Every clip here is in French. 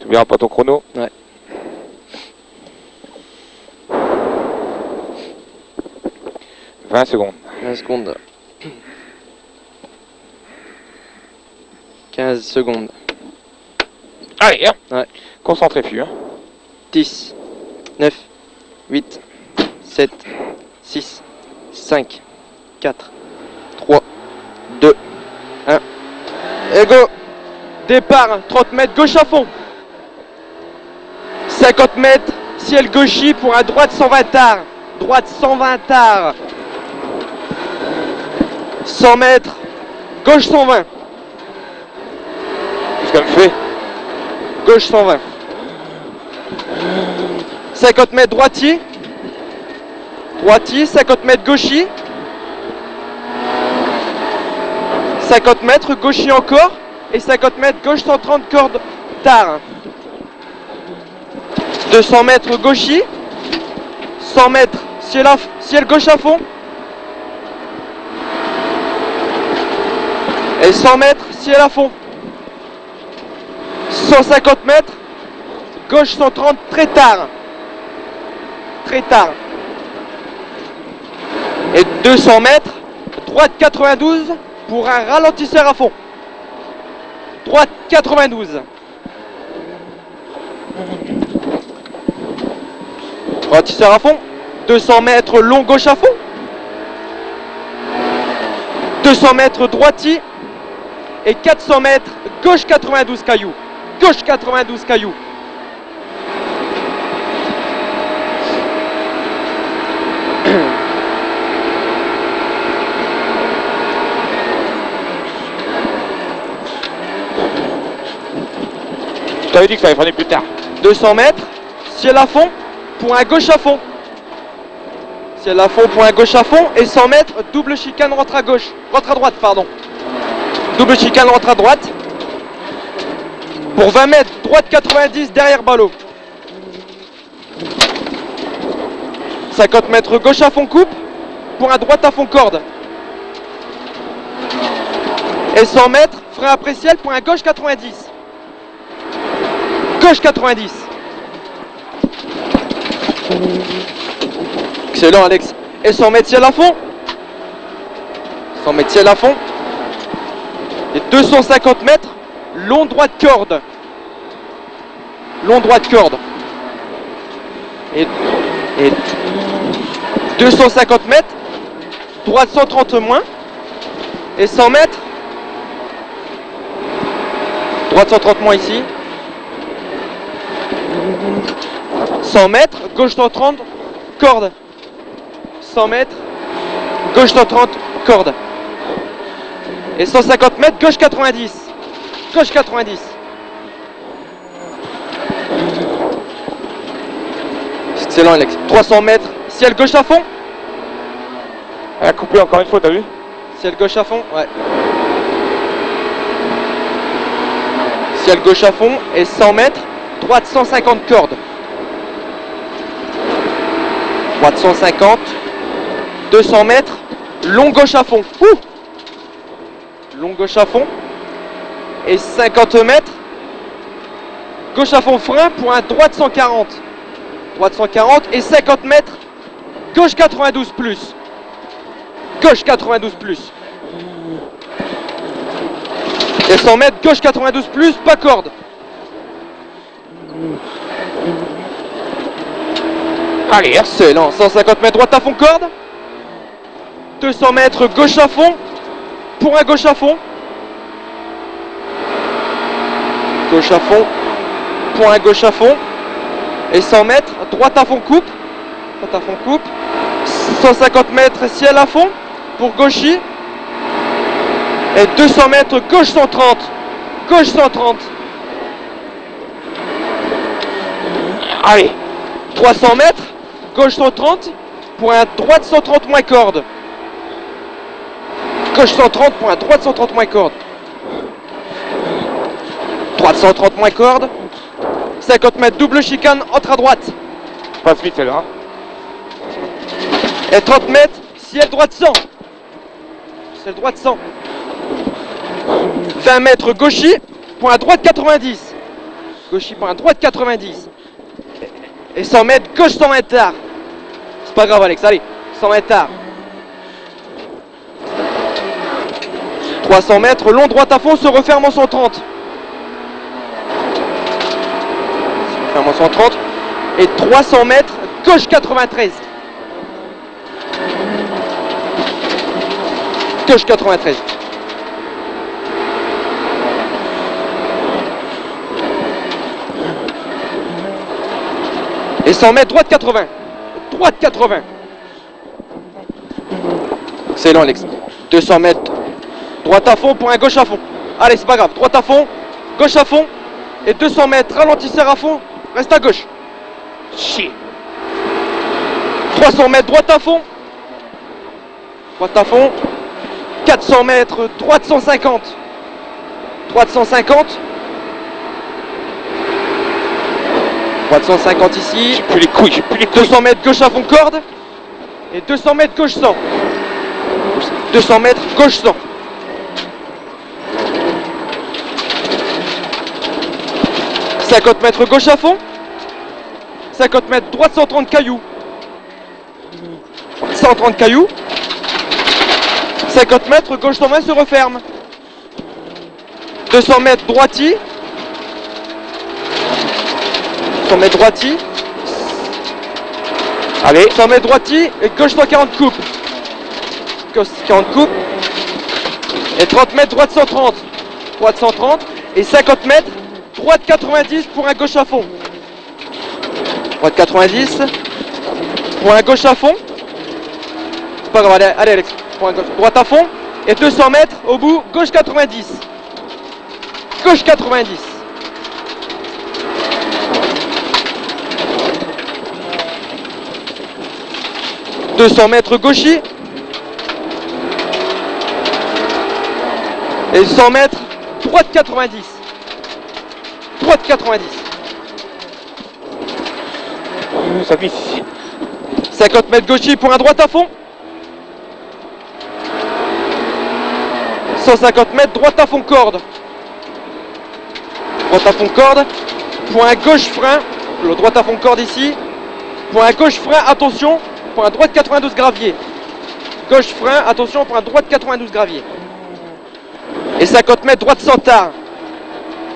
Tu verras pas ton chrono. Ouais. « 20 secondes. 20 secondes. 15 secondes. Allez, hein. Ouais. Concentré, fût, hein. 10, 9, 8, 7, 6, 5, 4, 3, 2, 1. Et go! Départ, 30 mètres gauche à fond. 50 mètres, ciel gauchy pour un droite 120 tard. Droite 120 tard. 100 mètres, gauche 120. Qu'est-ce qu'elle me fait? Gauche 120. 50 mètres droitier. Droitier, 50 mètres gauchy. 50 mètres gauchy encore. Et 50 mètres gauche 130 cordes tard. 200 mètres gauchy. 100 mètres ciel gauche à fond. Et 100 mètres ciel à fond. 150 mètres gauche 130 très tard. Très tard. Et 200 mètres droite 92 pour un ralentisseur à fond. Droite 92. Ralentisseur à fond. 200 mètres long gauche à fond. 200 mètres droitier. Et 400 mètres gauche 92 cailloux. Gauche 92 cailloux. Je t'avais dit que ça allait freiner plus tard. 200 mètres, ciel à fond, pour un gauche à fond. Ciel à fond, pour un gauche à fond. Et 100 mètres, double chicane, rentre à gauche. Rentre à droite, pardon. Double chicane, rentre à droite. Pour 20 mètres, droite 90, derrière ballot. 50 mètres, gauche à fond, coupe. Pour un droite à fond, corde. Et 100 mètres, frein après ciel, pour un gauche 90. Gauche 90. Excellent, Alex. Et 100 mètres ciel à fond. 100 mètres ciel à fond. Et 250 mètres, long droite corde. Long droite corde. Et 250 mètres, droite 130 moins. Et 100 mètres, droite 130 moins ici. 100 mètres, gauche 130, corde. 100 mètres, gauche 130, corde. Et 150 mètres, gauche 90. Gauche 90. Excellent, Alex. 300 mètres, ciel gauche à fond. Elle a coupé encore une fois, t'as vu? Ciel gauche à fond, ouais. Ciel gauche à fond et 100 mètres, droite 150 cordes. Droite 150, 200 mètres, long gauche à fond. Ouh, long gauche à fond. Et 50 mètres, gauche à fond frein pour un droite 140. Droite 140 et 50 mètres, gauche 92 plus. Gauche 92 plus. Et 100 mètres, gauche 92 plus, pas corde. Allez, excellent. 150 mètres, droite à fond, corde. 200 mètres, gauche à fond. Pour un gauche à fond. Gauche à fond. Pour un gauche à fond. Et 100 mètres, droite à fond, coupe. Droite à fond, coupe. 150 mètres, ciel à fond. Pour gauchy. Et 200 mètres, gauche 130. Gauche 130. allez. 300 mètres, gauche 130. Pour un droite 130 moins corde. Gauche 130 pour un droite 130 moins corde. Droite 130 moins corde. 50 mètres, double chicane, entre à droite. Passe vite celle-là. Et 30 mètres, ciel droite 100. Ciel droite 100. 20 mètres gauchy pour un droite 90. Gauchy pour un droite 90. Et 100 mètres, gauche 120 tard. C'est pas grave Alex, allez, 120 tard. 300 mètres, long droite à fond, se referme en 130. Se referme en 130. Et 300 mètres, gauche 93. Gauche 93. Et 100 mètres, droite 80. Droite 80. Excellent Alex. 200 mètres, droite à fond pour un gauche à fond. Allez, c'est pas grave. Droite à fond, gauche à fond. Et 200 mètres, ralentisseur à fond. Reste à gauche. Chier. 300 mètres, droite à fond. Droite à fond. 400 mètres, droite 150. Droite 150. Droite 150 ici. J'ai plus les couilles, j'ai plus les couilles. 200 mètres, gauche à fond, corde. Et 200 mètres, gauche 100. 200 mètres, gauche 100. 50 mètres, gauche à fond. 50 mètres, droite 130 cailloux. 130 cailloux. 50 mètres, gauche 120 se referme. 200 mètres, droiti. 100 mètres, droiti. Allez. 100 mètres, droiti. Et gauche 140 coupe. Gauche 40 coupe. Et 30 mètres, droite 130. Droite 130. Et 50 mètres, droite 90 pour un gauche à fond. Droite 90. Pour un gauche à fond. C'est pas grave, allez Alex. Pour un gauche. Droite à fond. Et 200 mètres au bout, gauche 90. Gauche 90. « 200 mètres gauchy. Et 100 mètres, droite 90. Droite 90. Ça vise ici. 50 mètres gauchy pour un droite à fond. 150 mètres, droite à fond corde. Droite à fond corde. Pour un gauche frein. Le droite à fond corde ici. Pour un gauche frein, attention. Pour un droite 92 gravier. Gauche frein, attention pour un droite 92 gravier. Et 50 mètres, droite sans tard.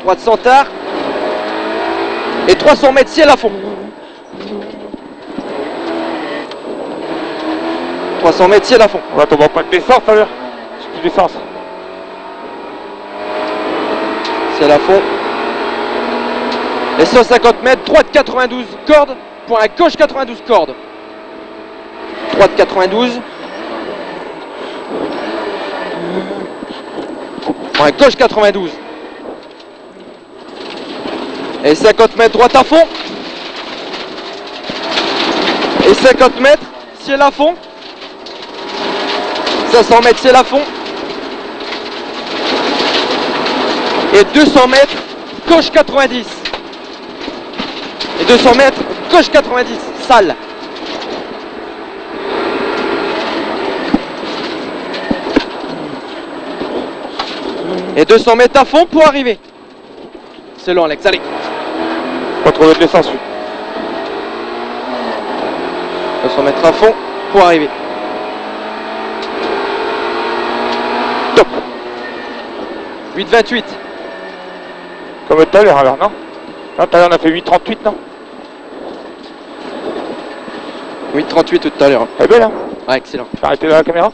Droite sans tard. Et 300 mètres, ciel à fond. 300 mètres, ciel à fond. On va tomber en point de d'essence, ça veut dire. J'ai plus d'essence. Ciel à fond. Et 150 mètres, droite 92 cordes. Pour un gauche 92 cordes. Droite 92. Pour un gauche 92. Et 50 mètres, droite à fond. Et 50 mètres, ciel à fond. 500 mètres, ciel à fond. Et 200 mètres, gauche 90. Et 200 mètres, gauche 90, sale. Et 200 mètres à fond pour arriver. C'est long Alex, allez. Pas trouver de l'essence, lui. 200 mètres à fond pour arriver. Top. 8,28. Comme tout à l'heure, alors, non? Non, tout à l'heure, on a fait 8,38, non? 8,38 tout à l'heure. Elle est belle, hein? Ouais, excellent. T'as arrêté la caméra?